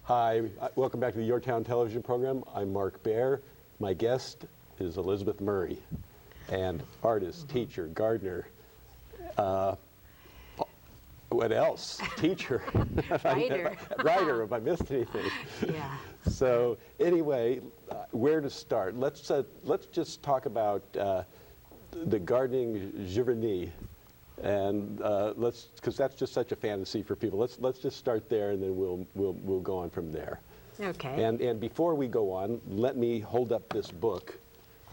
Hi, welcome back to the Your Town television program. I'm Mark Baer. My guest is Elizabeth Murray, and artist, teacher, gardener, what else? Teacher, writer, if I missed anything. Yeah. So anyway, where to start? Let's just talk about the gardening giverny, and because that's just such a fantasy for people. Let's just start there, and then we'll go on from there. Okay. And before we go on, let me hold up this book.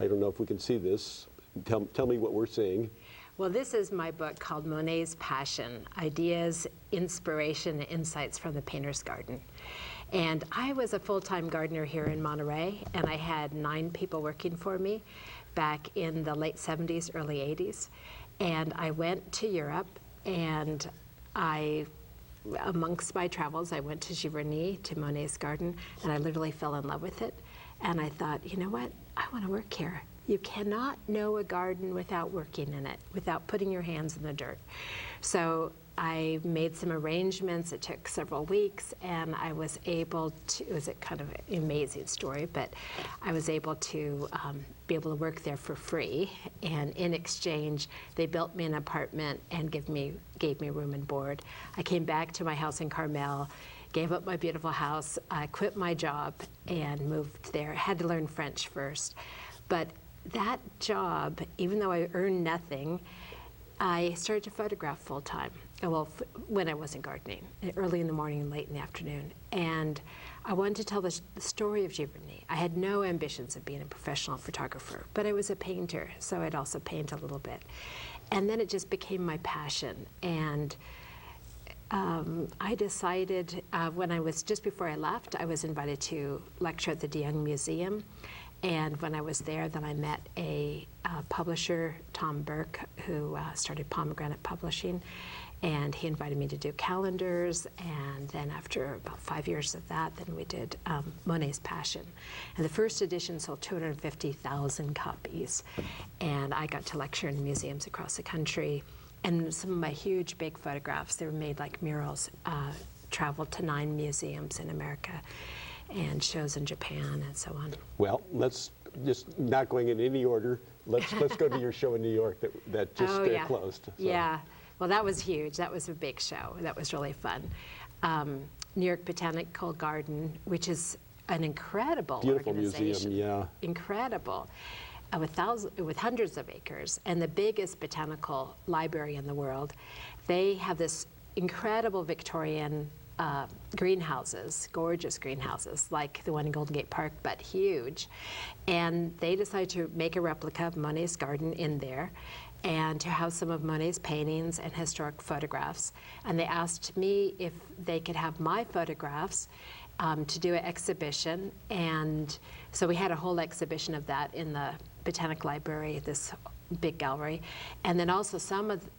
I don't know if we can see this. Tell me what we're seeing. Well, this is my book called Monet's Passion, Ideas, Inspiration, and Insights from the Painter's Garden. And I was a full-time gardener here in Monterey, and I had 9 people working for me back in the late 70s, early 80s. And I went to Europe, and amongst my travels, I went to Giverny, to Monet's garden, and I literally fell in love with it. And I thought, you know what, I want to work here. You cannot know a garden without working in it, without putting your hands in the dirt. So I made some arrangements. It took several weeks, and I was able to, it was a kind of an amazing story, but I was able to be able to work there for free. And in exchange, they built me an apartment and gave me room and board. I came back to my house in Carmel, gave up my beautiful house, quit my job, and moved there. I had to learn French first. But that job, even though I earned nothing, I started to photograph full time. Well, when I wasn't gardening, early in the morning and late in the afternoon. And I wanted to tell the story of Giverny. I had no ambitions of being a professional photographer, but I was a painter, so I'd also paint a little bit. And then it just became my passion. And I decided when I was, just before I left, I was invited to lecture at the De Young Museum. And when I was there, then I met a publisher, Tom Burke, who started Pomegranate Publishing. And he invited me to do calendars. And then after about 5 years of that, then we did Monet's Passion. And the first edition sold 250,000 copies. And I got to lecture in museums across the country. And some of my huge, big photographs, they were made like murals, traveled to 9 museums in America, and shows in Japan and so on. Well, let's just, not going in any order, let's go to your show in New York that just closed. So. Yeah, well, that was huge. That was a big show. That was really fun. New York Botanical Garden, which is an incredible beautiful organization. Museum, yeah. Incredible. With hundreds of acres, and the biggest botanical library in the world. They have this incredible Victorian greenhouses, gorgeous greenhouses, like the one in Golden Gate Park, but huge. And they decided to make a replica of Monet's garden in there, and to have some of Monet's paintings and historic photographs. And they asked me if they could have my photographs to do an exhibition. And so we had a whole exhibition of that in the Botanic Library, this big gallery. And then also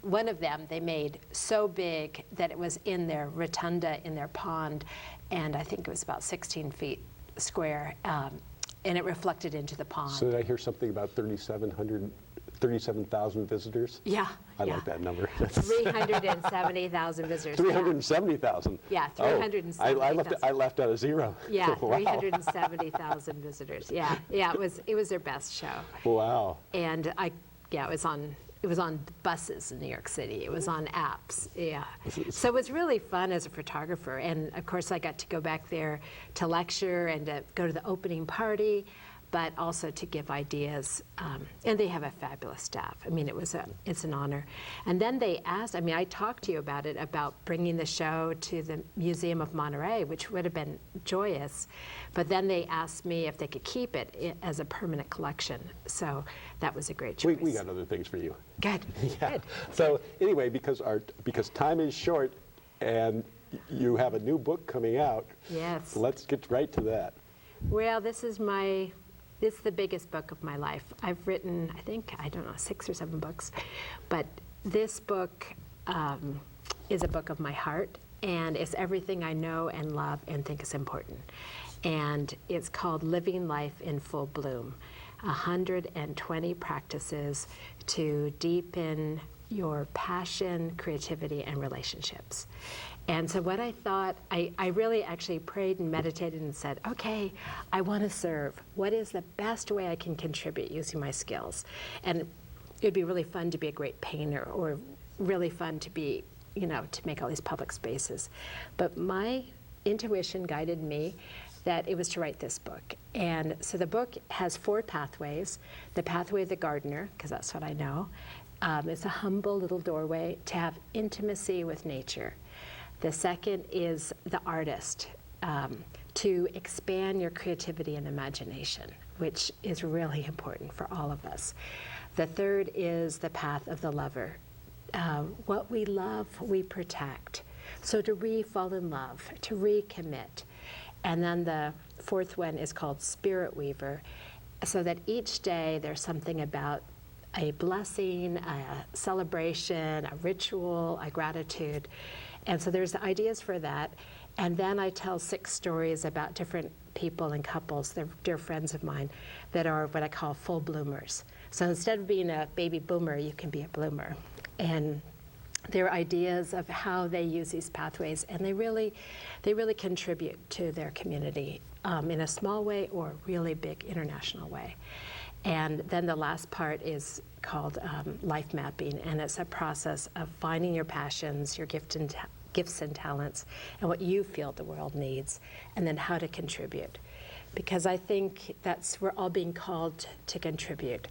one of them they made so big that it was in their rotunda in their pond, and I think it was about 16 feet square, and it reflected into the pond. So did I hear something about 37,000 visitors? Yeah. I like that number. 370,000 visitors. 370,000? Yeah, 370,000. I left out a zero. Yeah, Wow. 370,000 visitors. Yeah, it was their best show. Wow. And it was on buses in New York City. It was on apps. Yeah. So it was really fun as a photographer. And of course, I got to go back there to lecture and to go to the opening party, but also to give ideas. And they have a fabulous staff. I mean, it's an honor. And then they asked, I mean, I talked to you about it, about bringing the show to the Museum of Monterey, which would have been joyous. But then they asked me if they could keep it as a permanent collection. So that was a great choice. We got other things for you. Good. Yeah. Good. So anyway, because time is short and you have a new book coming out. Yes. Let's get right to that. Well, this is the biggest book of my life. I've written, I think, 6 or 7 books. But this book is a book of my heart, and it's everything I know and love and think is important. And it's called Living Life in Full Bloom, 120 practices to deepen your passion, creativity, and relationships. And so what I thought, I really actually prayed and meditated and said, okay, I want to serve. What is the best way I can contribute using my skills? And it'd be really fun to be a great painter, or really fun to be, you know, to make all these public spaces. But my intuition guided me that it was to write this book. And so the book has 4 pathways. The pathway of the gardener, because that's what I know. It's a humble little doorway to have intimacy with nature. The second is the artist, to expand your creativity and imagination, which is really important for all of us. The third is the path of the lover. What we love, we protect. So to re-fall in love, to recommit. And then the fourth one is called Spirit Weaver, so that each day there's something about a blessing, a celebration, a ritual, a gratitude. And so there's ideas for that. And then I tell 6 stories about different people and couples, they're dear friends of mine, that are what I call full bloomers. So instead of being a baby boomer, you can be a bloomer. And their ideas of how they use these pathways, and they really contribute to their community in a small way or a really big international way. And then the last part is called life mapping, and it's a process of finding your passions, your gifts and talents, and what you feel the world needs, and then how to contribute. Because I think we're all being called to contribute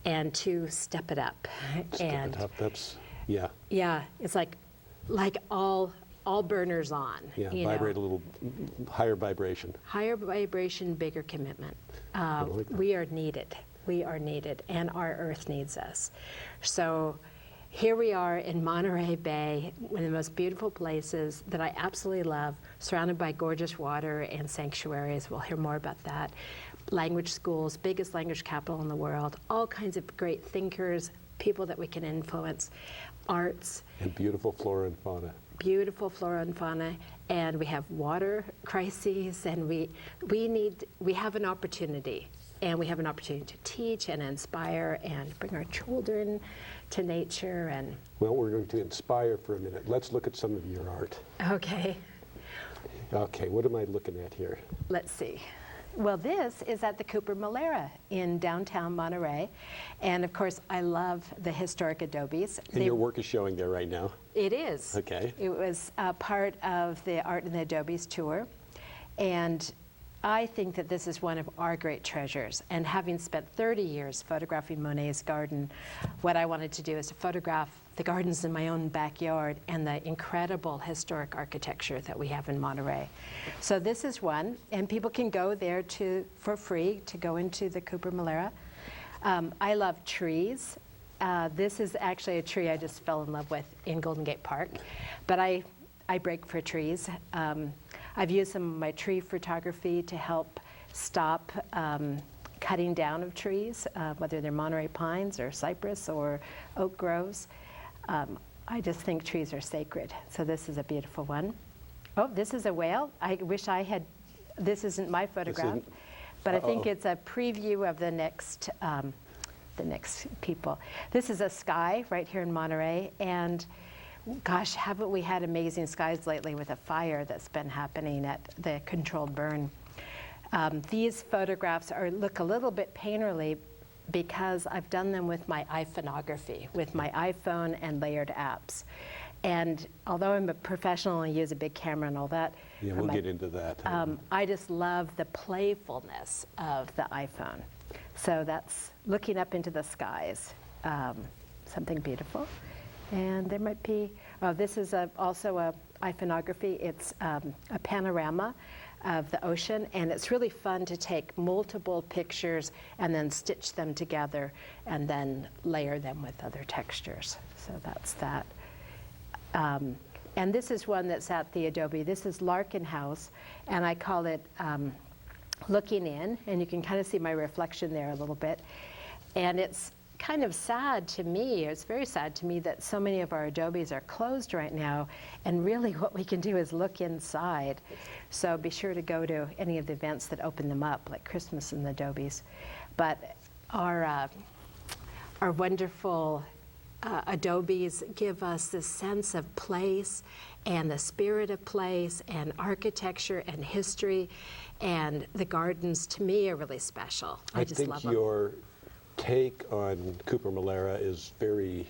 and to step it up. Step it up, that's, yeah. Yeah, it's like all burners on. Yeah, know? vibrate a little higher vibration. Higher vibration, bigger commitment. Like we are needed. We are needed, and our earth needs us. So here we are in Monterey Bay, one of the most beautiful places that I absolutely love, surrounded by gorgeous water and sanctuaries. We'll hear more about that. Language schools, biggest language capital in the world, all kinds of great thinkers, people that we can influence, arts. And beautiful flora and fauna. Beautiful flora and fauna, and we have water crises, and we have an opportunity. And we have an opportunity to teach and inspire and bring our children to nature. And well, we're going to inspire for a minute. Let's look at some of your art. okay, Okay, what am I looking at here? let's see. Well, this is at the Cooper Malera in downtown Monterey. And of course, I love the historic adobes. And your work is showing there right now. It is. Okay. It was part of the Art in the Adobes tour. And I think that this is one of our great treasures. And having spent 30 years photographing Monet's garden, what I wanted to do is to photograph the gardens in my own backyard and the incredible historic architecture that we have in Monterey. So this is one, and people can go there for free to go into the Cooper Malera. I love trees. This is actually a tree I just fell in love with in Golden Gate Park, but I break for trees. I've used some of my tree photography to help stop cutting down of trees, whether they're Monterey pines or cypress or oak groves. I just think trees are sacred. So this is a beautiful one. Oh, this is a whale. I wish I had, this isn't my photograph, but I think it's a preview of the next people. This is a sky right here in Monterey, and gosh, haven't we had amazing skies lately with a fire that's been happening at the controlled burn. These photographs look a little bit painterly because I've done them with my iPhoneography, with my iPhone and layered apps. And although I'm a professional and use a big camera and all that, yeah, we'll get into that. I just love the playfulness of the iPhone. So that's looking up into the skies, something beautiful. And there might be, this is also a iPhoneography. It's a panorama of the ocean, and it's really fun to take multiple pictures and then stitch them together and then layer them with other textures. So that's that. And this is one that's at the Adobe. This is Larkin House, and I call it Looking In, and you can kind of see my reflection there a little bit. And it's kind of sad to me, it's very sad to me that so many of our adobes are closed right now, and really what we can do is look inside. So be sure to go to any of the events that open them up, like Christmas in the adobes. But our wonderful adobes give us this sense of place and the spirit of place and architecture and history, and the gardens to me are really special. I just love them. I think your take on Cooper Malera is very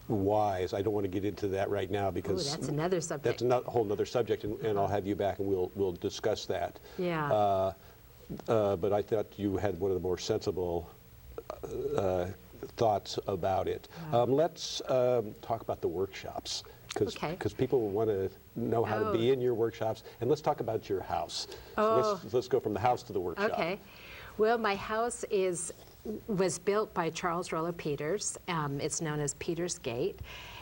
wise. I don't want to get into that right now because that's another subject. That's a whole other subject, and I'll have you back and we'll discuss that. Yeah. But I thought you had one of the more sensible thoughts about it. Let's talk about the workshops, because people want to know how to be in your workshops, and let's talk about your house. So let's go from the house to the workshop. Okay. Well, my house was built by Charles Rollo Peters. It's known as Peters Gate,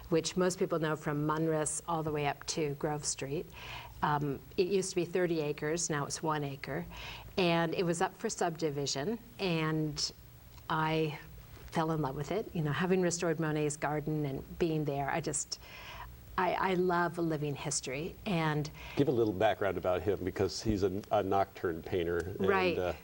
which most people know from Munris all the way up to Grove Street. It used to be 30 acres, now it's 1 acre, and it was up for subdivision, and I fell in love with it. You know, having restored Monet's garden and being there, I love living history. And give a little background about him, because he's a nocturne painter. Right. And,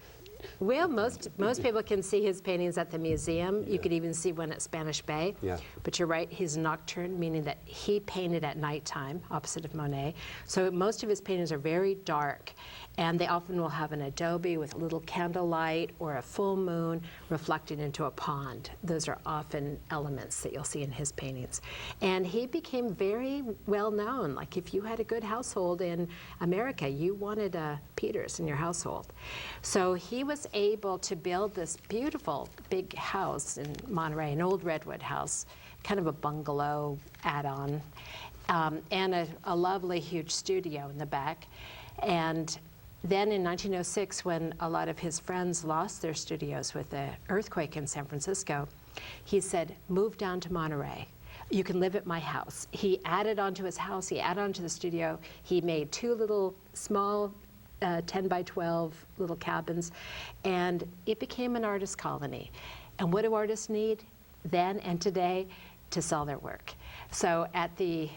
well, most people can see his paintings at the museum. You could even see one at Spanish Bay. Yeah. But you're right, he's nocturne, meaning that he painted at nighttime, opposite of Monet. So most of his paintings are very dark, and they often will have an adobe with a little candlelight or a full moon reflecting into a pond. Those are often elements that you'll see in his paintings. And he became very well known. Like if you had a good household in America, you wanted a Peters in your household. So he was able to build this beautiful big house in Monterey, an old redwood house, kind of a bungalow add-on, and a lovely huge studio in the back. And then in 1906, when a lot of his friends lost their studios with the earthquake in San Francisco, he said, move down to Monterey. You can live at my house. He added onto his house, he added onto the studio. He made 2 little small 10 by 12 little cabins, and it became an artist colony. And what do artists need then and today? To sell their work. So at the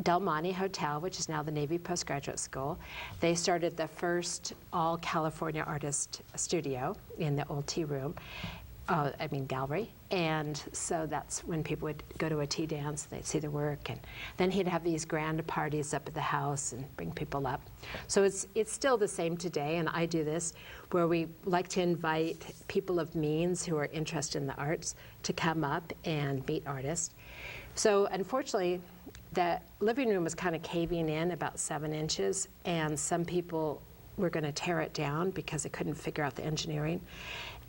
Del Monte Hotel, which is now the Navy Postgraduate School, they started the first all-California artist studio in the old tea room, gallery. And so that's when people would go to a tea dance, they'd see the work, and then he'd have these grand parties up at the house and bring people up. So it's still the same today, and I do this, where we like to invite people of means who are interested in the arts to come up and meet artists. So unfortunately, the living room was kind of caving in about 7 inches, and some people were going to tear it down because they couldn't figure out the engineering.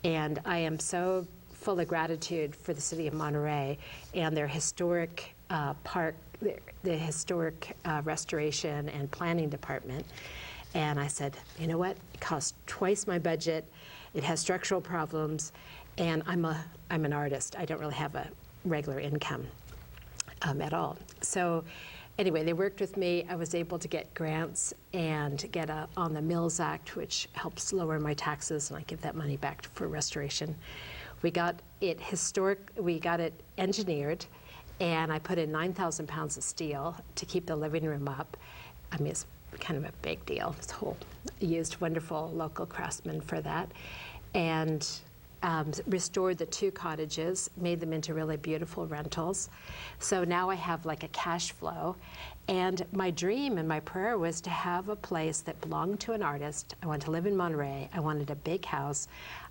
And I am so full of gratitude for the city of Monterey and their historic park, the historic restoration and planning department. And I said, you know what? It costs twice my budget. It has structural problems, and I'm an artist. I don't really have a regular income at all. So anyway, they worked with me. I was able to get grants and get on the Mills Act, which helps lower my taxes, and I give that money back for restoration. We got it we got it engineered, and I put in 9,000 pounds of steel to keep the living room up. I mean, it's kind of a big deal. Used wonderful local craftsmen for that, and restored the 2 cottages, made them into really beautiful rentals. So now I have like a cash flow. And my dream and my prayer was to have a place that belonged to an artist. I wanted to live in Monterey. I wanted a big house.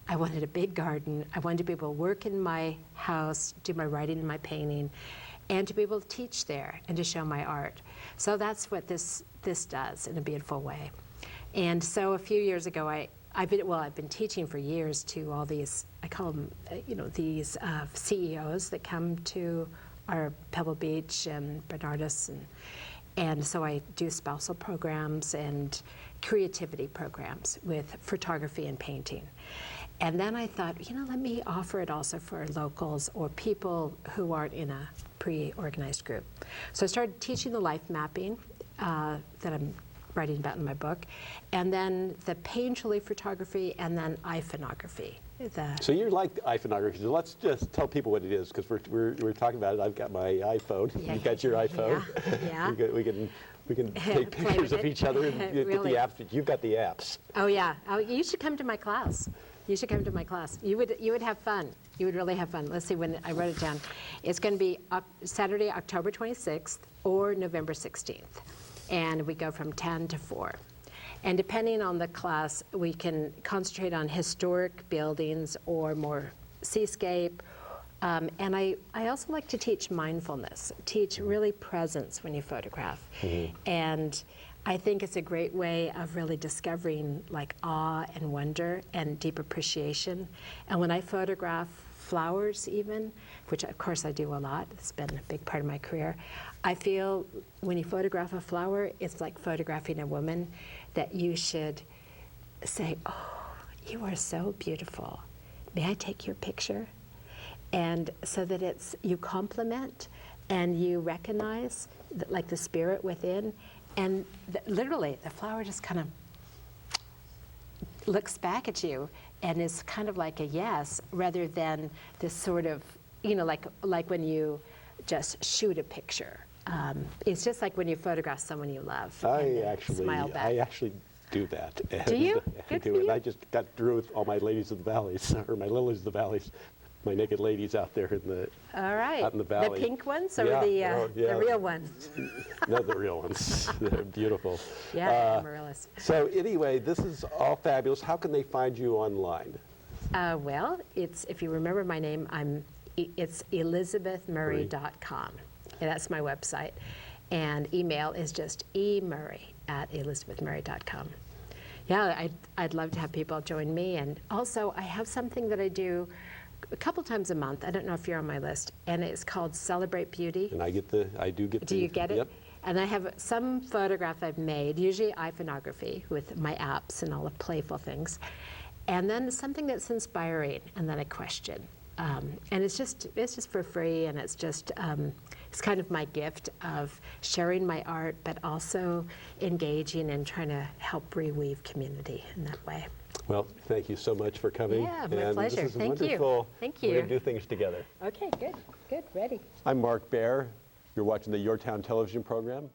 I wanted a big garden. I wanted to be able to work in my house, do my writing and my painting, and to be able to teach there and to show my art. So that's what this does in a beautiful way. And so a few years ago, I've been teaching for years to all these, I call them, these CEOs that come to our Pebble Beach and Bernardus, and so I do spousal programs and creativity programs with photography and painting. And then I thought, let me offer it also for locals or people who aren't in a pre-organized group. So I started teaching the life mapping that I'm writing about in my book, and then the paint relief photography, and then iPhonography. So you like iPhonography. So let's just tell people what it is, because we're talking about it. I've got my iPhone. Yeah, You've got your iPhone. Yeah. we can take pictures of each other and get Really? the apps. You've got the apps. Oh yeah. Oh, you should come to my class. You should come to my class. You would have fun. You would really have fun. Let's see when I wrote it down. It's going to be Saturday, October 26th or November 16th. And we go from 10 to 4. And depending on the class, we can concentrate on historic buildings or more seascape. And I also like to teach mindfulness, teach really presence when you photograph. And I think it's a great way of really discovering like awe and wonder and deep appreciation. And when I photograph flowers even, which of course I do a lot, it's been a big part of my career, I feel when you photograph a flower, it's like photographing a woman, that you should say, oh, you are so beautiful. May I take your picture? And so that you compliment and you recognize like the spirit within, and literally the flower just kind of looks back at you and is kind of like a yes, rather than this sort of, you know, like when you just shoot a picture. It's just like when you photograph someone you love. I actually do that. Do you? I do, and I just got through with all my ladies of the valleys, or my lilies of the valleys, my naked ladies out there in the out in the valley. The pink ones or the real ones? No, the real ones. They're beautiful. Yeah, amaryllis. So anyway, this is all fabulous. How can they find you online? Well, if you remember my name, it's elizabethmurray.com. And that's my website. And email is just emurray@elizabethmurray.com. Yeah, I'd love to have people join me. And also, I have something that I do a couple times a month. I don't know if you're on my list. And it's called Celebrate Beauty. And I do get Do you get it? Yep. And I have some photograph I've made, usually iPhonography with my apps and all the playful things. And then something that's inspiring, and then a question. And it's just for free, and it's just it's kind of my gift of sharing my art, but also engaging and trying to help reweave community in that way. Well, thank you so much for coming. Yeah, my pleasure. This is Thank wonderful. you. Thank you. We're going to do things together. Okay, good, ready. I'm Mark Baer. You're watching the Your Town television program.